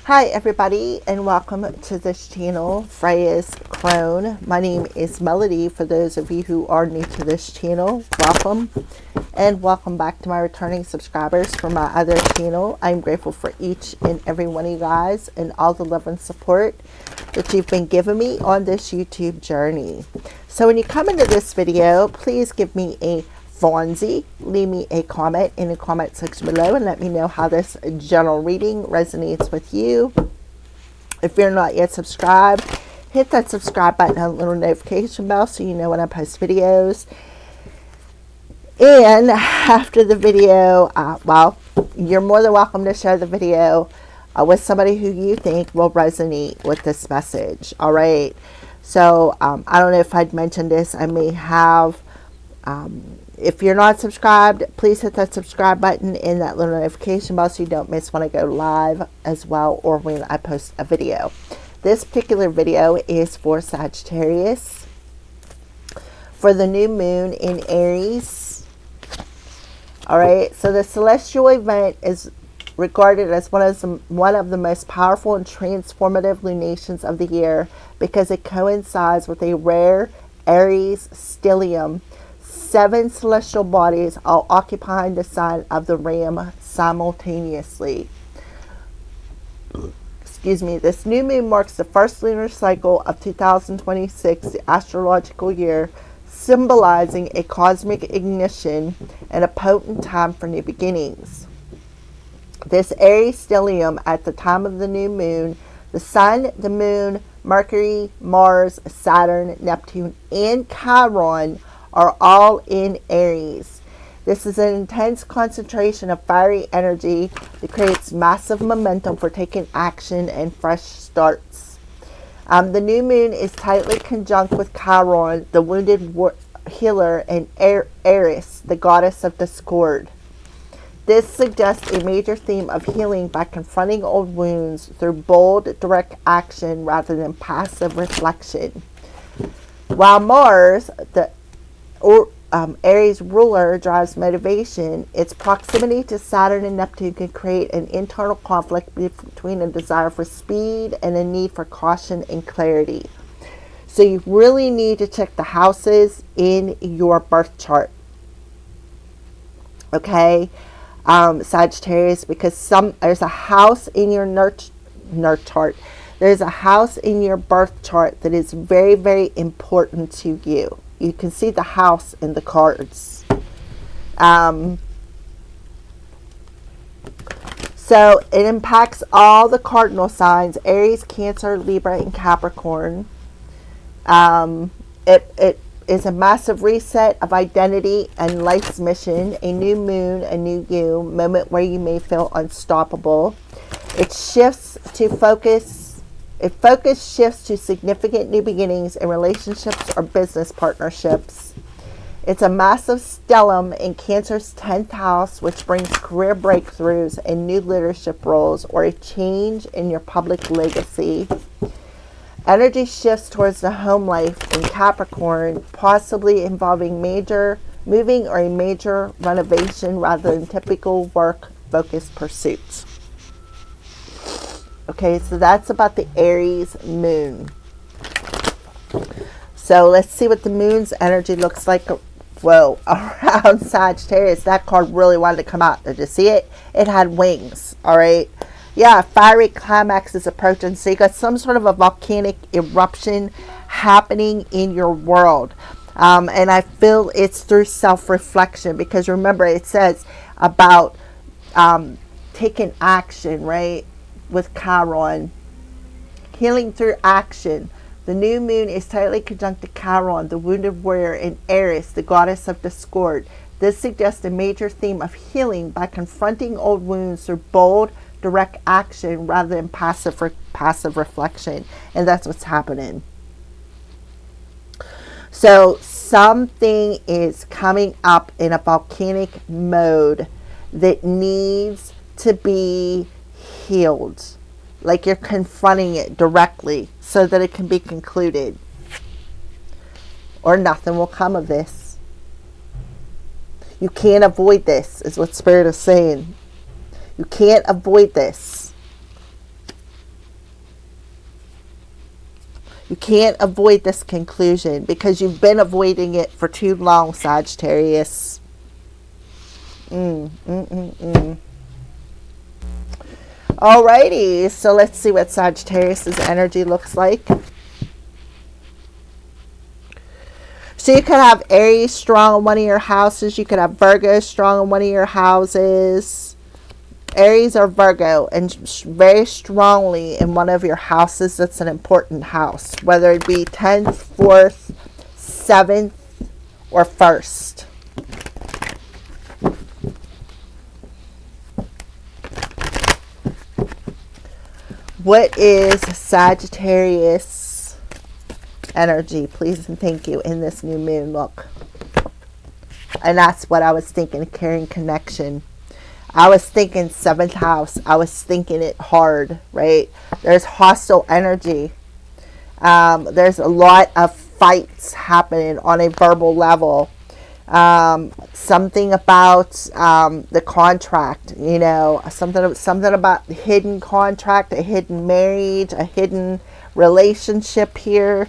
Hi everybody, and welcome to this channel, Freya's Crone. My name is Melody. For those of you who are new to this channel, welcome. And welcome back to my returning subscribers from my other channel. I'm grateful for each and every one of you guys and all the love and support that you've been giving me on this YouTube journey. So when you come into this video, please give me a Fonzie, leave me a comment in the comment section below and let me know how this general reading resonates with you. If you're not yet subscribed, hit that subscribe button and a little notification bell so you know when I post videos. And after the video, well, you're more than welcome to share the video with somebody who you think will resonate with this message. All right. So I don't know if I'd mentioned this. I may have. If you're not subscribed, please hit that subscribe button and that little notification bell so you don't miss when I go live as well or when I post a video. This particular video is for Sagittarius, for the new moon in Aries. All right, so the celestial event is regarded as one of the most powerful and transformative lunations of the year because it coincides with a rare Aries stellium. 7 celestial bodies all occupying the sign of the Ram simultaneously. Excuse me. This new moon marks the first lunar cycle of 2026, the astrological year, symbolizing a cosmic ignition and a potent time for new beginnings. This Aries stellium at the time of the new moon, the Sun, the Moon, Mercury, Mars, Saturn, Neptune, and Chiron are all in Aries. This is an intense concentration of fiery energy that creates massive momentum for taking action and fresh starts. The new moon is tightly conjunct with Chiron, the wounded healer, and Eris, the goddess of discord. This suggests a major theme of healing by confronting old wounds through bold, direct action rather than passive reflection. While Mars, the Aries ruler, drives motivation, its proximity to Saturn and Neptune can create an internal conflict between a desire for speed and a need for caution and clarity. So you really need to check the houses in your birth chart. Okay, Sagittarius, because there's a house in your nurture chart. There's a house in your birth chart that is very, very important to you. You can see the house in the cards. So it impacts all the cardinal signs: Aries, Cancer, Libra, and Capricorn. It is a massive reset of identity and life's mission, a new moon, a new you, moment where you may feel unstoppable. It shifts to focus. Focus shifts to significant new beginnings in relationships or business partnerships. It's a massive stellium in Cancer's 10th house, which brings career breakthroughs and new leadership roles or a change in your public legacy. Energy shifts towards the home life in Capricorn, possibly involving major moving or a major renovation rather than typical work-focused pursuits. Okay, so that's about the Aries moon. So let's see what the moon's energy looks like. Whoa, around Sagittarius. That card really wanted to come out. Did you see it? It had wings. All right. Yeah, fiery climax is approaching. So you got some sort of a volcanic eruption happening in your world. And I feel it's through self-reflection, because remember it says about taking action, right? With Chiron, healing through action. The new moon is tightly conjunct to Chiron, the wounded warrior, and Eris, the goddess of discord. This suggests a major theme of healing by confronting old wounds through bold, direct action rather than passive reflection. And that's what's happening. So something is coming up in a volcanic mode that needs to be healed, like you're confronting it directly so that it can be concluded, or nothing will come of this. You can't avoid this, is what Spirit is saying. You can't avoid this. You can't avoid this conclusion because you've been avoiding it for too long, Sagittarius. Alrighty, so let's see what Sagittarius's energy looks like. So you could have Aries strong in one of your houses. You could have Virgo strong in one of your houses. Aries or Virgo, and very strongly in one of your houses that's an important house, whether it be 10th, 4th, 7th, or 1st. What is Sagittarius energy, please and thank you, in this new moon look? And that's what I was thinking, carrying connection. I was thinking 7th house. I was thinking it hard, right? There's hostile energy. There's a lot of fights happening on a verbal level. Something about the contract, you know, something about hidden contract, a hidden marriage, a hidden relationship here.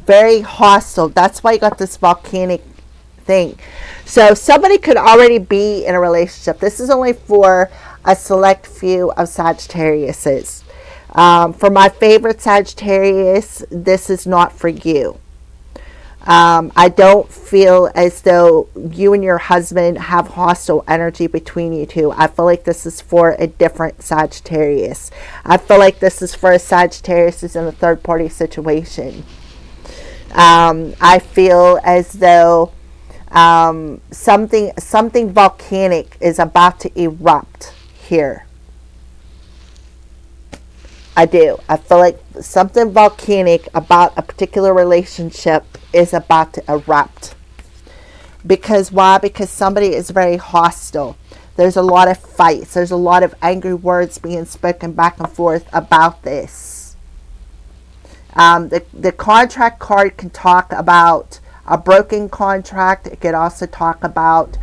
Very hostile. That's why you got this volcanic thing. So somebody could already be in a relationship. This is only for a select few of Sagittariuses. For my favorite Sagittarius, this is not for you. I don't feel as though you and your husband have hostile energy between you two. I feel like this is for a different Sagittarius. I feel like this is for a Sagittarius who's in a third party situation. I feel as though something volcanic is about to erupt here. I do. I feel like something volcanic about a particular relationship is about to erupt. Because why? Because somebody is very hostile. There's a lot of fights. There's a lot of angry words being spoken back and forth about this. The contract card can talk about a broken contract. It could also talk about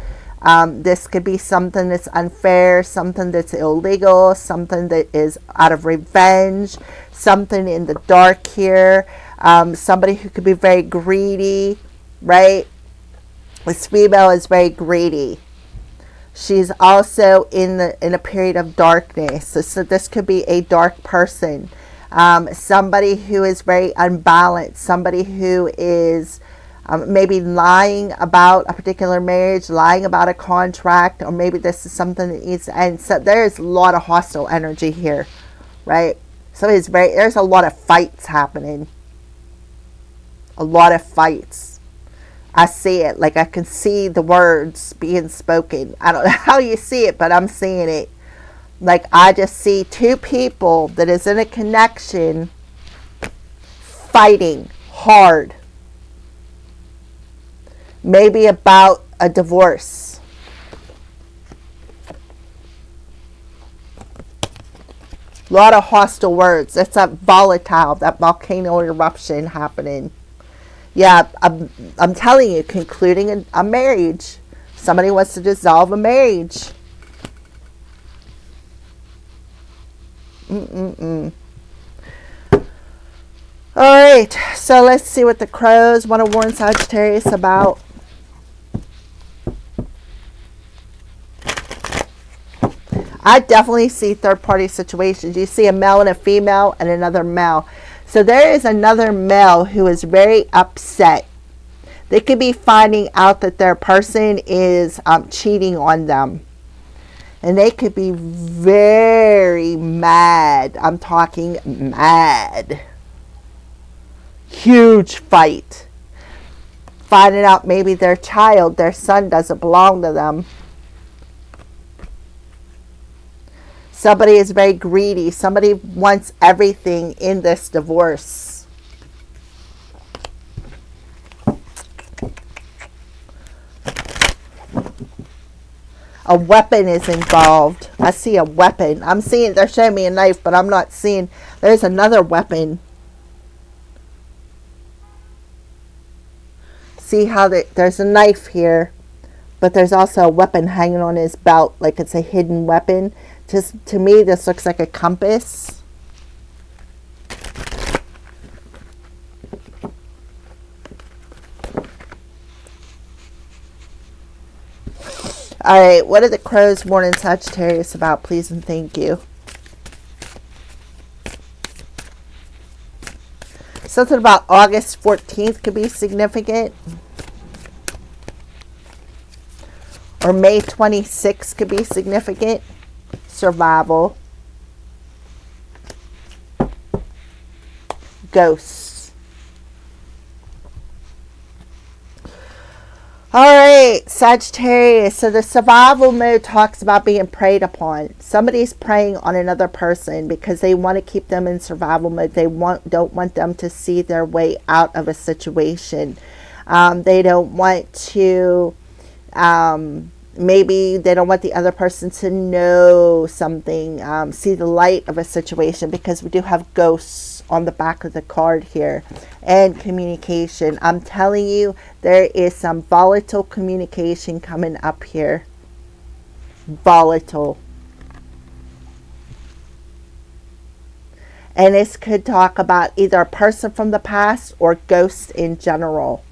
this could be something that's unfair, something that's illegal, something that is out of revenge, something in the dark here. Somebody who could be very greedy, right? This female is very greedy. She's also in a period of darkness. So this could be a dark person. Somebody who is very unbalanced, somebody who is maybe lying about a particular marriage, lying about a contract, or maybe this is something that needs to end. So there's a lot of hostile energy here, right? There's a lot of fights happening. A lot of fights. I see it. Like I can see the words being spoken. I don't know how you see it, but I'm seeing it. Like I just see two people that is in a connection fighting hard. Maybe about a divorce. A lot of hostile words. It's that volatile, that volcano eruption happening. Yeah, I'm telling you, concluding a marriage. Somebody wants to dissolve a marriage. All right, so let's see what the crows want to warn Sagittarius about. I definitely see third-party situations. You see a male and a female and another male. So there is another male who is very upset. They could be finding out that their person is cheating on them. And they could be very mad. I'm talking mad. Huge fight. Finding out maybe their child, their son doesn't belong to them. Somebody is very greedy. Somebody wants everything in this divorce. A weapon is involved. I see a weapon. I'm seeing, they're showing me a knife, but I'm not seeing, there's another weapon. See how there's a knife here, but there's also a weapon hanging on his belt, like it's a hidden weapon. Just to me, this looks like a compass. All right, what are the crows warning Sagittarius about, please and thank you? Something about August 14th could be significant. Or May 26th could be significant. Survival. Ghosts. All right, Sagittarius. So the survival mode talks about being preyed upon. Somebody's preying on another person because they want to keep them in survival mode. They don't want them to see their way out of a situation. They don't want to... maybe they don't want the other person to know something, see the light of a situation, because we do have ghosts on the back of the card here, and communication. I'm telling you, there is some volatile communication coming up here. Volatile. And this could talk about either a person from the past or ghosts in general.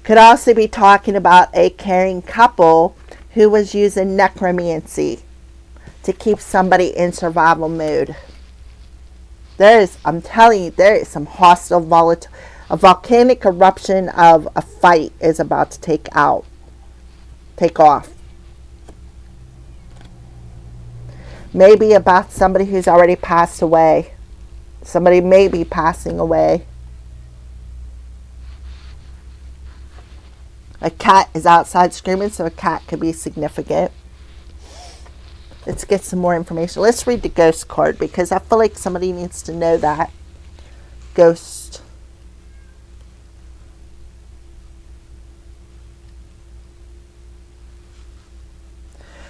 Could also be talking about a caring couple who was using necromancy to keep somebody in survival mode. I'm telling you, there is some hostile, volatile, a volcanic eruption of a fight is about to take off. Maybe about somebody who's already passed away. Somebody may be passing away. A cat is outside screaming, so a cat could be significant. Let's get some more information. Let's read the ghost card, because I feel like somebody needs to know that. Ghost.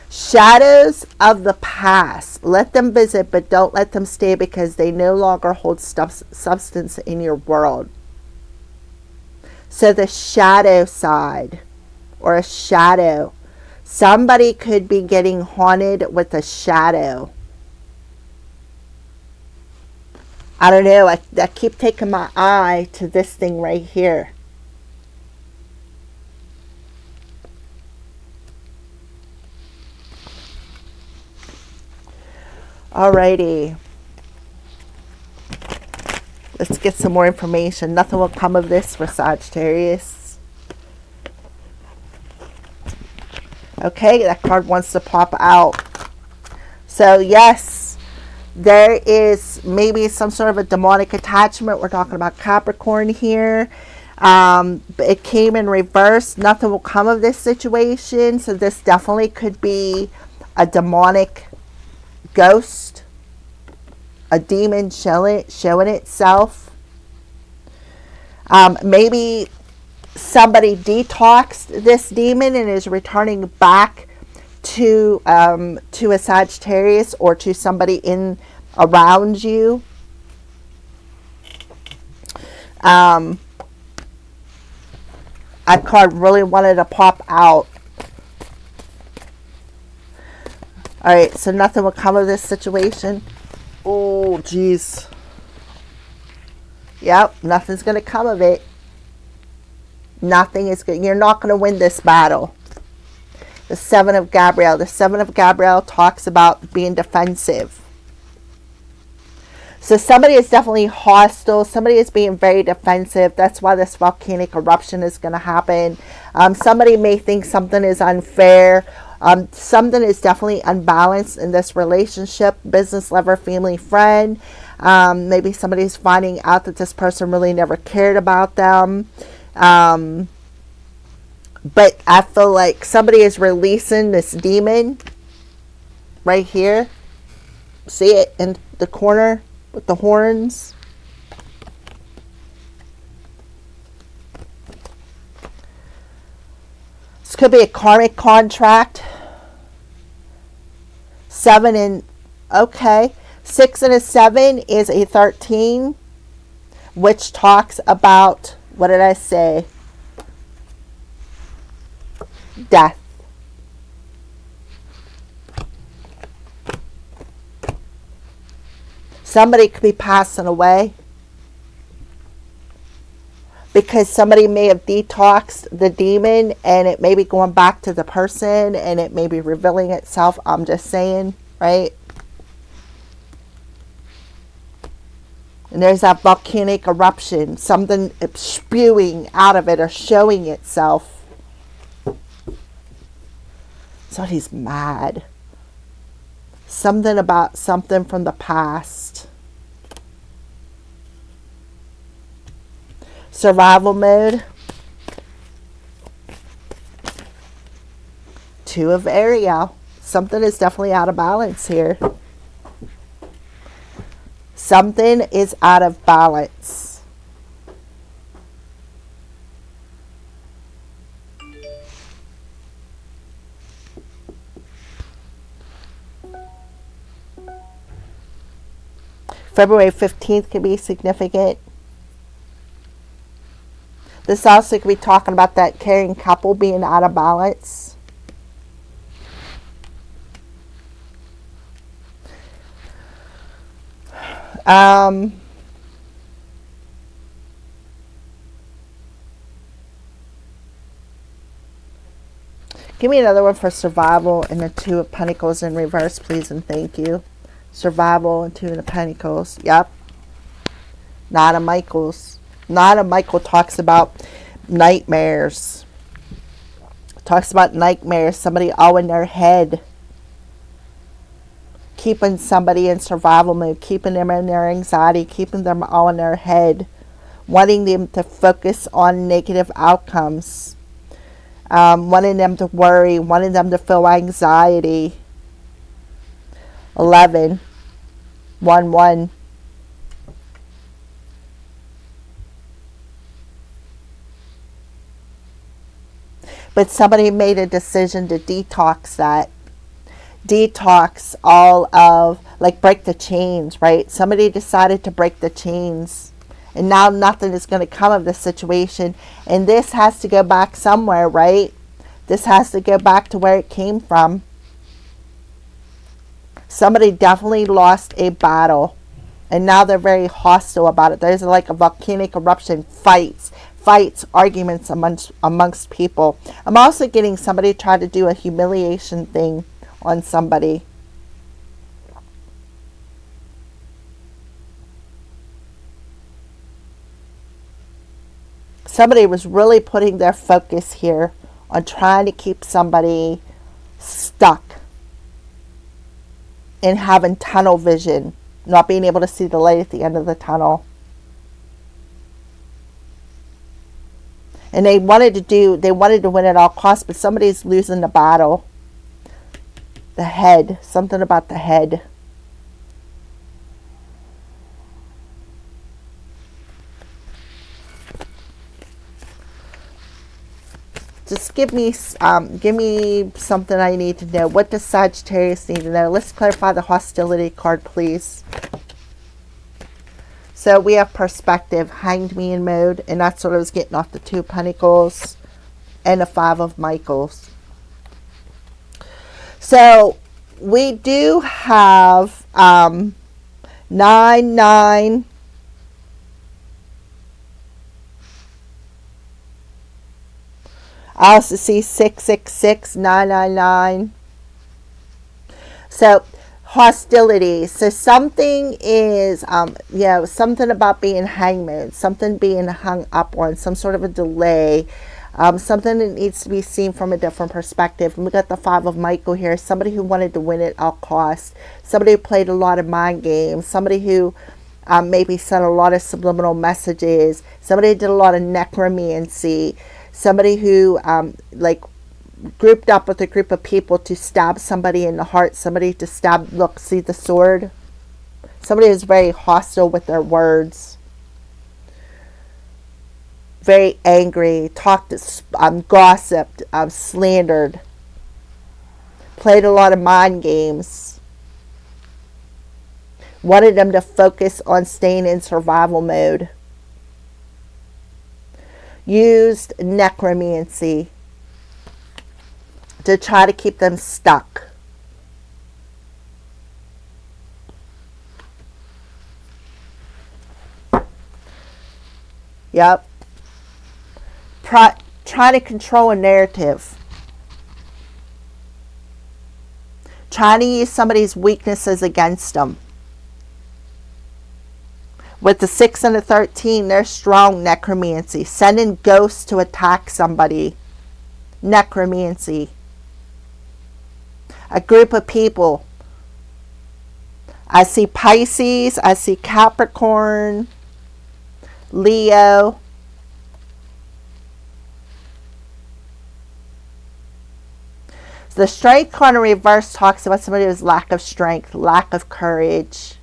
Shadows of the past. Let them visit, but don't let them stay, because they no longer hold substance in your world. So the shadow side, or a shadow. Somebody could be getting haunted with a shadow. I don't know. I keep taking my eye to this thing right here. Alrighty. Let's get some more information. Nothing will come of this for Sagittarius. Okay, that card wants to pop out. So yes, there is maybe some sort of a demonic attachment. We're talking about Capricorn here. It came in reverse. Nothing will come of this situation. So this definitely could be a demonic ghost, a demon showing itself. Maybe somebody detoxed this demon and is returning back to a Sagittarius or to somebody in around you. That card really wanted to pop out. All right, so nothing will come of this situation. Oh, geez. Yep, nothing's going to come of it. Nothing is good. You're not going to win this battle. The Seven of Gabriel. The Seven of Gabriel talks about being defensive. So somebody is definitely hostile. Somebody is being very defensive. That's why this volcanic eruption is going to happen. Somebody may think something is unfair. Something is definitely unbalanced in this relationship. Business, lover, family, friend. Maybe somebody's finding out that this person really never cared about them. But I feel like somebody is releasing this demon right here. See it in the corner with the horns? This could be a karmic contract. 7 and, okay. 6 and a 7 is a 13, which talks about, what did I say? Death. Somebody could be passing away. because somebody may have detoxed the demon and it may be going back to the person and it may be revealing itself. I'm just saying, right? And there's that volcanic eruption, something spewing out of it or showing itself. So he's mad. Something about something from the past. Survival mode. 2 of Ariel. Something is definitely out of balance here. Something is out of balance. February 15th could be significant. This also could be talking about that caring couple being out of balance. Give me another one for survival and the 2 of Pentacles in reverse, please, and thank you. Survival and 2 of Pentacles. Yep. Knight of Michaels. Knight of Michael talks about nightmares. Talks about nightmares. Somebody all in their head. Keeping somebody in survival mode. Keeping them in their anxiety. Keeping them all in their head. Wanting them to focus on negative outcomes. Wanting them to worry. Wanting them to feel anxiety. 11. 1-1. But somebody made a decision to detox that. Detox all of, like, break the chains, right? Somebody decided to break the chains. And now nothing is going to come of this situation. And this has to go back somewhere, right? This has to go back to where it came from. Somebody definitely lost a battle. And now they're very hostile about it. There's like a volcanic eruption, fights, arguments amongst people. I'm also getting somebody try to do a humiliation thing on somebody. Somebody was really putting their focus here on trying to keep somebody stuck and having tunnel vision, not being able to see the light at the end of the tunnel. And they wanted to win at all costs, but somebody's losing the battle. The head, something about the head. Just give me something I need to know. What does Sagittarius need to know? Let's clarify the hostility card, please. So we have perspective, hanged man mode, and that's what I was getting off the 2 of Pentacles and the 5 of Michaels. So we do have 9, 9. I also see 666, 999. So hostility. So something is, something about being hangman, something being hung up on, some sort of a delay, something that needs to be seen from a different perspective. And we got the 5 of Michael here. Somebody who wanted to win at all costs. Somebody who played a lot of mind games. Somebody who maybe sent a lot of subliminal messages. Somebody who did a lot of necromancy. Somebody who grouped up with a group of people to stab somebody in the heart. Somebody to stab, look, see the sword? Somebody who's very hostile with their words. Very angry, talked, gossiped, slandered. Played a lot of mind games. Wanted them to focus on staying in survival mode. Used necromancy to try to keep them stuck. Yep. trying to control a narrative. Trying to use somebody's weaknesses against them. With the 6 and the 13, they're strong necromancy. Sending ghosts to attack somebody. Necromancy. A group of people. I see Pisces. I see Capricorn. Leo. The strength card in reverse talks about somebody who's lack of strength, lack of courage.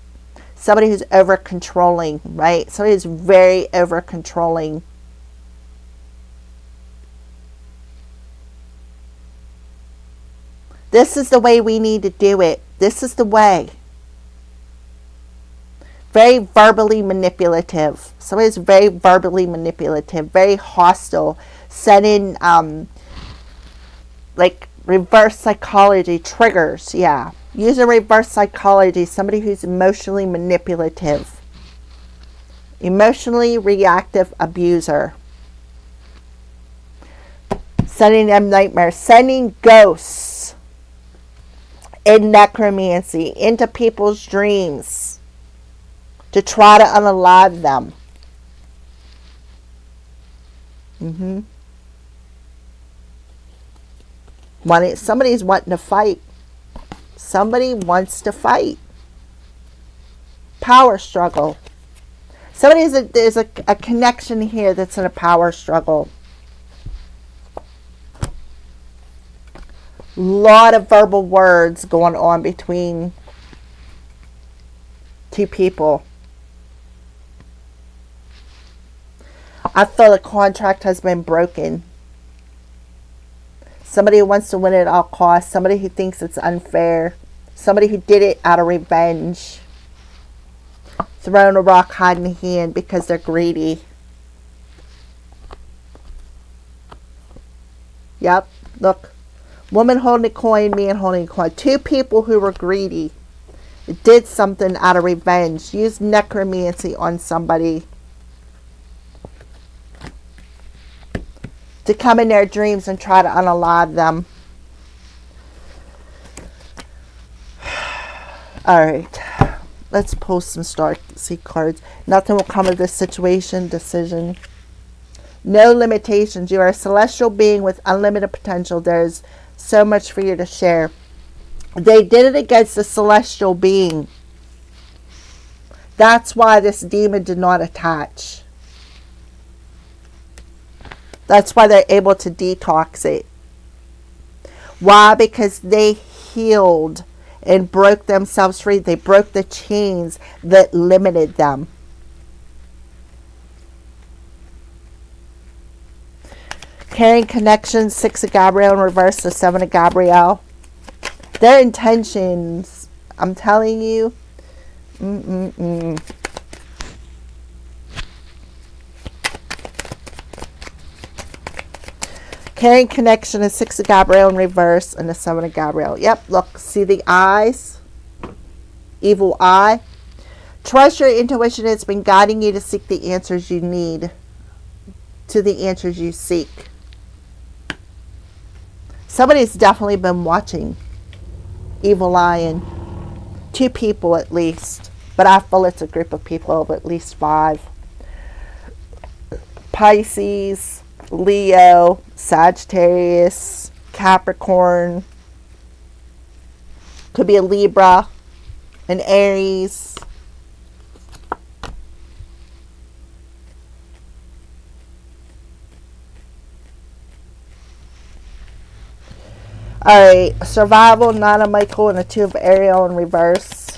Somebody who's over controlling, right? Somebody who's very over controlling. This is the way we need to do it. This is the way. Very verbally manipulative. Somebody who's very verbally manipulative, very hostile, setting like reverse psychology triggers, yeah. Using reverse psychology, somebody who's emotionally manipulative. Emotionally reactive abuser. Sending them nightmares. Sending ghosts in necromancy into people's dreams to try to unalive them. Somebody's wanting to fight. Somebody wants to fight. Power struggle. There's a connection here that's in a power struggle. Lot of verbal words going on between two people. I feel a contract has been broken. Somebody who wants to win at all costs. Somebody who thinks it's unfair. Somebody who did it out of revenge. Throwing a rock, hiding a hand because they're greedy. Yep, look. Woman holding a coin, man holding a coin. Two people who were greedy. Did something out of revenge. Used necromancy on somebody. To come in their dreams and try to unalive them. Alright. Let's pull some Starseed cards. Nothing will come of this situation. Decision. No limitations. You are a celestial being with unlimited potential. There's so much for you to share. They did it against a celestial being. That's why this demon did not attach. That's why they're able to detox it. Why? Because they healed and broke themselves free. They broke the chains that limited them. Carrying connection, 6 of Gabriel in reverse, the 7 of Gabriel. Their intentions, I'm telling you, Carrying connection, a 6 of Gabriel in reverse and a 7 of Gabriel. Yep, look, see the eyes? Evil eye. Trust your intuition. It's been guiding you to seek the answers you need. To the answers you seek. Somebody's definitely been watching. Evil lion. 2 people at least. But I feel it's a group of people of at least 5. Pisces, Leo, Sagittarius, Capricorn. Could be a Libra, an Aries. Alright, survival, 9 of Michael and a 2 of Ariel in reverse.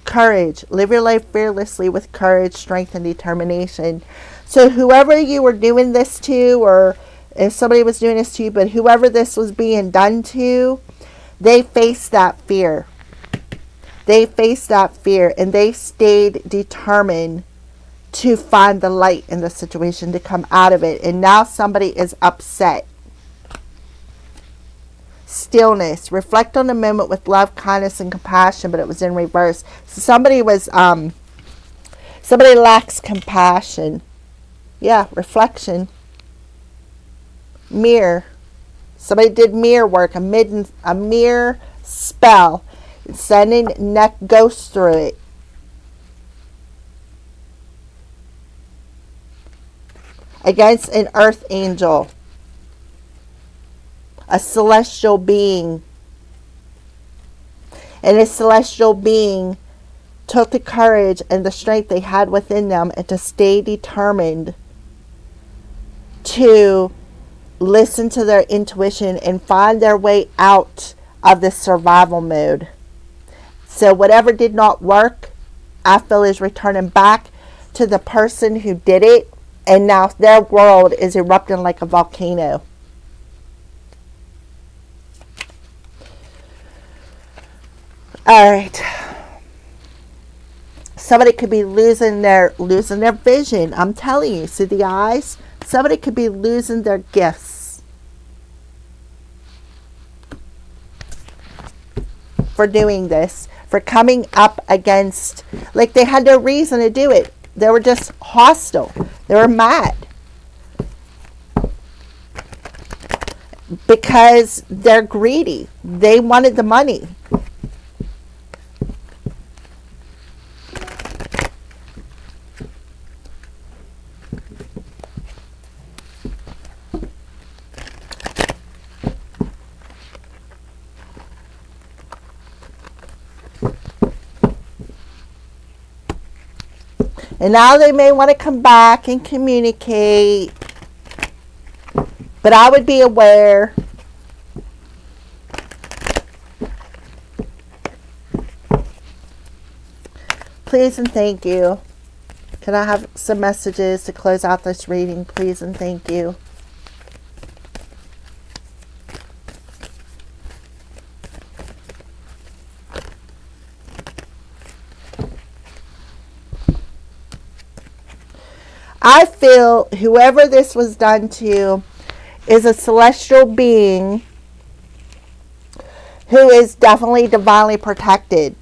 Courage. Live your life fearlessly with courage, strength, and determination. So whoever you were doing this to, or if somebody was doing this to you, but whoever this was being done to, they faced that fear. They faced that fear and they stayed determined to find the light in the situation, to come out of it. And now somebody is upset. stillness. Reflect on the moment with love, kindness, and compassion, but it was in reverse. So somebody lacks compassion. Yeah, reflection. Mirror. Somebody did mirror work, a mirror spell. Sending neck ghosts through it. Against an earth angel. A celestial being. And this celestial being took the courage and the strength they had within them and to stay determined to listen to their intuition and find their way out of this survival mode. So whatever did not work, I feel is returning back to the person who did it, and now their world is erupting like a volcano. All right. Somebody could be losing their vision. I'm telling you. See the eyes? Somebody could be losing their gifts for doing this, for coming up against, like they had no reason to do it. They were just hostile. They were mad. Because they're greedy. They wanted the money. And now they may want to come back and communicate. But I would be aware. Please and thank you. Can I have some messages to close out this reading? Please and thank you. I feel whoever this was done to is a celestial being who is definitely divinely protected,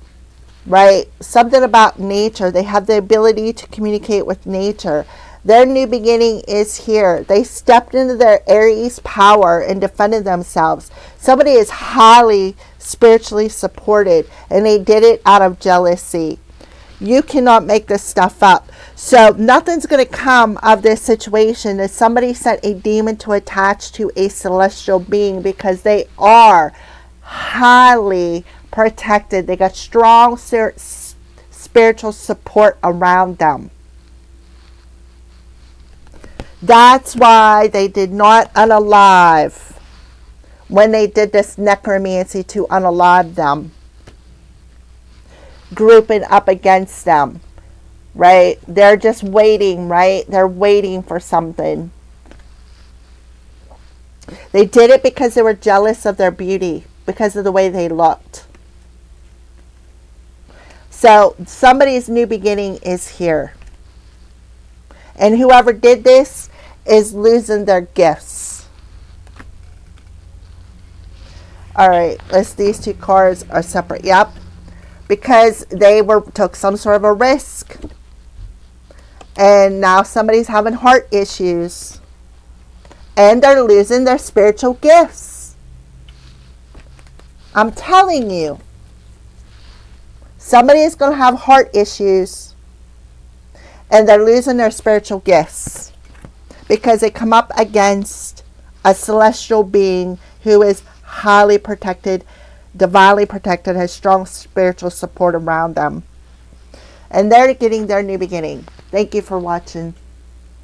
right? Something about nature. They have the ability to communicate with nature. Their new beginning is here. They stepped into their Aries power and defended themselves. Somebody is highly spiritually supported, and they did it out of jealousy. You cannot make this stuff up. So nothing's going to come of this situation that somebody sent a demon to attach to a celestial being, because they are highly protected. They got strong spiritual support around them. That's why they did not unalive when they did this necromancy to unalive them. Grouping up against them, right? They're just waiting, right? They're waiting for something. They did it because they were jealous of their beauty, because of the way they looked. So somebody's new beginning is here. And whoever did this is losing their gifts. All right, these two cards are separate. Yep. Because they took some sort of a risk. And now somebody's having heart issues. And they're losing their spiritual gifts. I'm telling you. Somebody is going to have heart issues. And they're losing their spiritual gifts. Because they come up against a celestial being who is highly protected, divinely protected, has strong spiritual support around them. And they're getting their new beginning. Thank you for watching.